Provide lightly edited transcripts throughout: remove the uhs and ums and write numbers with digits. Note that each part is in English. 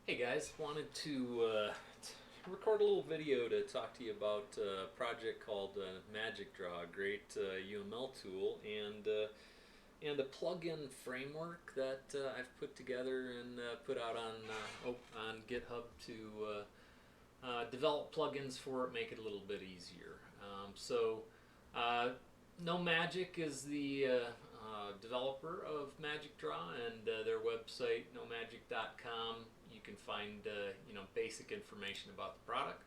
Hey guys, wanted to record a little video to talk to you about a project called MagicDraw, a great UML tool, and a plugin framework that I've put together and put out on GitHub to develop plugins for it, make it a little bit easier. Uh, No Magic is the developer of MagicDraw, and their website nomagic.com. You can find basic information about the product.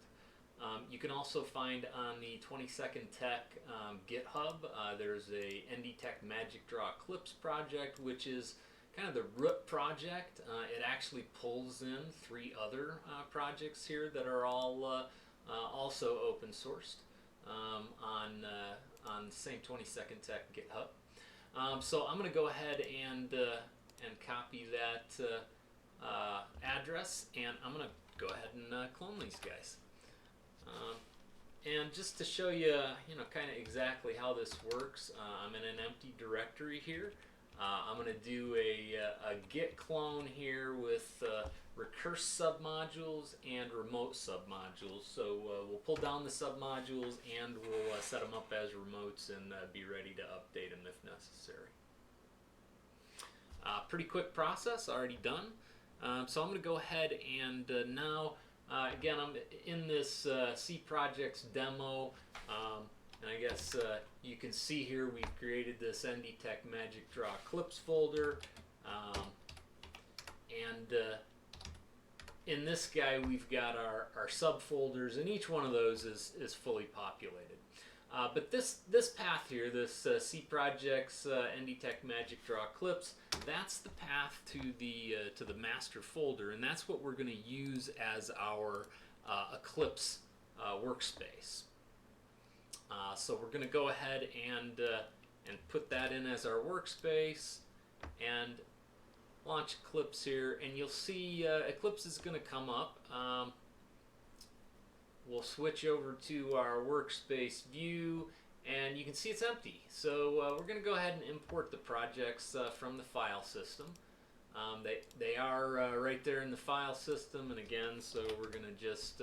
You can also find on the 22nd Tech GitHub. There's a ndtech MagicDraw Clips project, which is kind of the root project. It actually pulls in three other projects here that are all also open sourced on the same 22nd Tech GitHub. So I'm going to go ahead and copy that address, and I'm going to go ahead and clone these guys. And just to show you, kind of exactly how this works, I'm in an empty directory here. I'm going to do a git clone here with recurse submodules and remote submodules. So we'll pull down the submodules and we'll set them up as remotes and be ready to update them if necessary. Pretty quick process, already done. So I'm going to go ahead and now, again, I'm in this C Projects demo. And I guess you can see here we've created this ndtech MagicDraw Clips folder. And in this guy we've got our subfolders, and each one of those is fully populated. But this path here, this C Projects ndtech MagicDraw Clips, that's the path to the master folder, and that's what we're going to use as our Eclipse workspace. So we're going to go ahead and put that in as our workspace and launch Eclipse here, and you'll see Eclipse is going to come up. We'll switch over to our workspace view, and you can see it's empty. So we're going to go ahead and import the projects from the file system. They are right there in the file system, and again, so we're going to just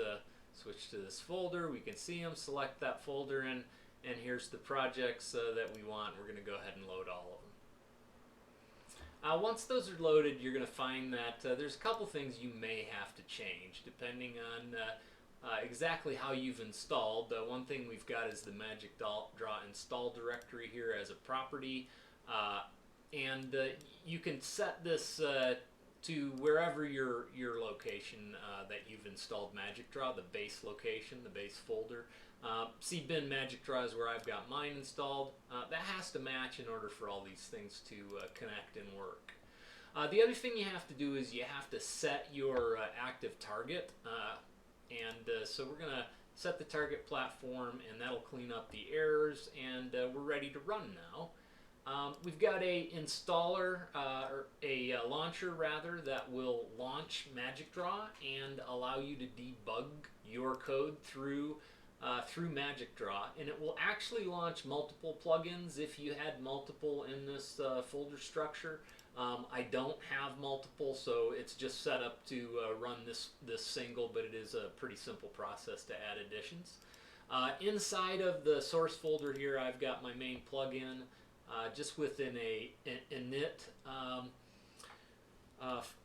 switch to this folder. We can see them, select that folder, and here's the projects that we want. We're going to go ahead and load all of them. Once those are loaded, you're going to find that there's a couple things you may have to change depending on exactly how you've installed. One thing we've got is the MagicDraw install directory here as a property, and you can set this to wherever your location that you've installed MagicDraw, the base location, the base folder. Cbin MagicDraw is where I've got mine installed. That has to match in order for all these things to connect and work. The other thing you have to do is you have to set your active target. So we're going to set the target platform, and that'll clean up the errors, and we're ready to run now. We've got a installer, or a launcher rather, that will launch MagicDraw and allow you to debug your code through MagicDraw, and it will actually launch multiple plugins if you had multiple in this folder structure. I don't have multiple, so it's just set up to run this single, but it is a pretty simple process to add additions. Inside of the source folder here, I've got my main plugin. Just within an init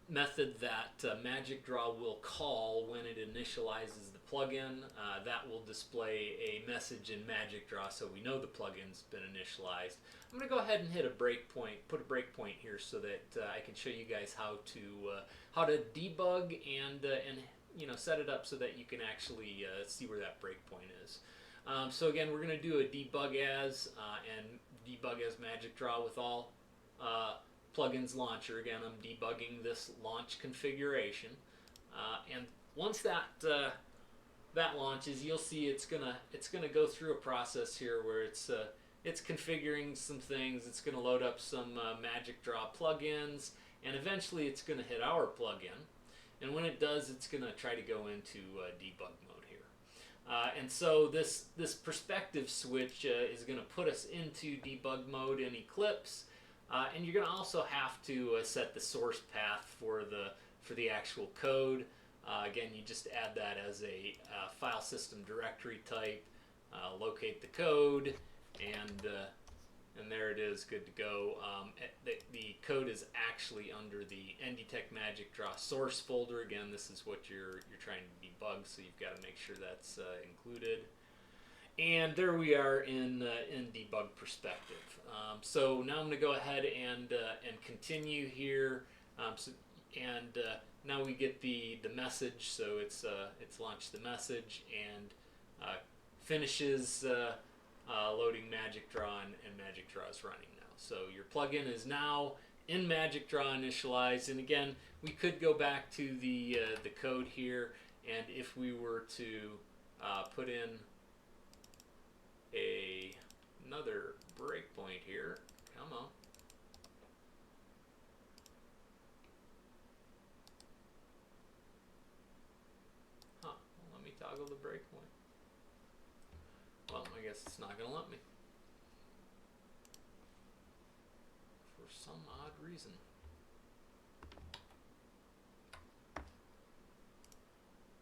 method that MagicDraw will call when it initializes the plugin. That will display a message in MagicDraw, so we know the plugin's been initialized. I'm going to go ahead and hit a breakpoint, put a breakpoint here, so that I can show you guys how to debug and set it up so that you can actually see where that breakpoint is. So again, we're going to do a debug as and debug as MagicDraw with all plugins launcher. Again, I'm debugging this launch configuration, and once that launches, you'll see it's gonna go through a process here where it's configuring some things. It's gonna load up some MagicDraw plugins, and eventually it's gonna hit our plugin. And when it does, it's gonna try to go into debug mode here. And so this perspective switch is going to put us into debug mode in Eclipse, and you're going to also have to set the source path for the for the actual code. Again, you just add that as a file system directory type, locate the code, and there it is, good to go. The code is actually under the ndtech MagicDraw source folder. Again, this is what you're trying to debug, so you've got to make sure that's included. And there we are in debug perspective. So now I'm going to go ahead and continue here. Now we get the message, so it's launched the message and finishes loading MagicDraw, and MagicDraw is running now. So your plugin is now in MagicDraw initialized, and again, we could go back to the code here, and if we were to put in another breakpoint here, come on. Huh, well, let me toggle the breakpoint. Well, I guess it's not going to let me. For some odd reason.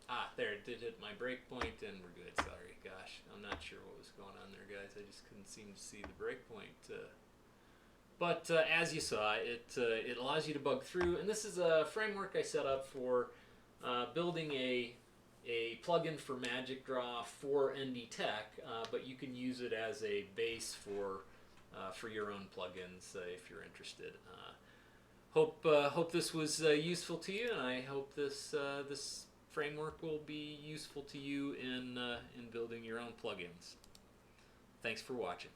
Ah, there, it did hit my breakpoint and we're good. Sorry, gosh, I'm not sure what was going on there, guys. I just couldn't seem to see the breakpoint. But as you saw, it allows you to bug through, and this is a framework I set up for building a plugin for MagicDraw for ndtech, but you can use it as a base for your own plugins if you're interested. Hope this was useful to you, and I hope this framework will be useful to you in building your own plugins. Thanks for watching.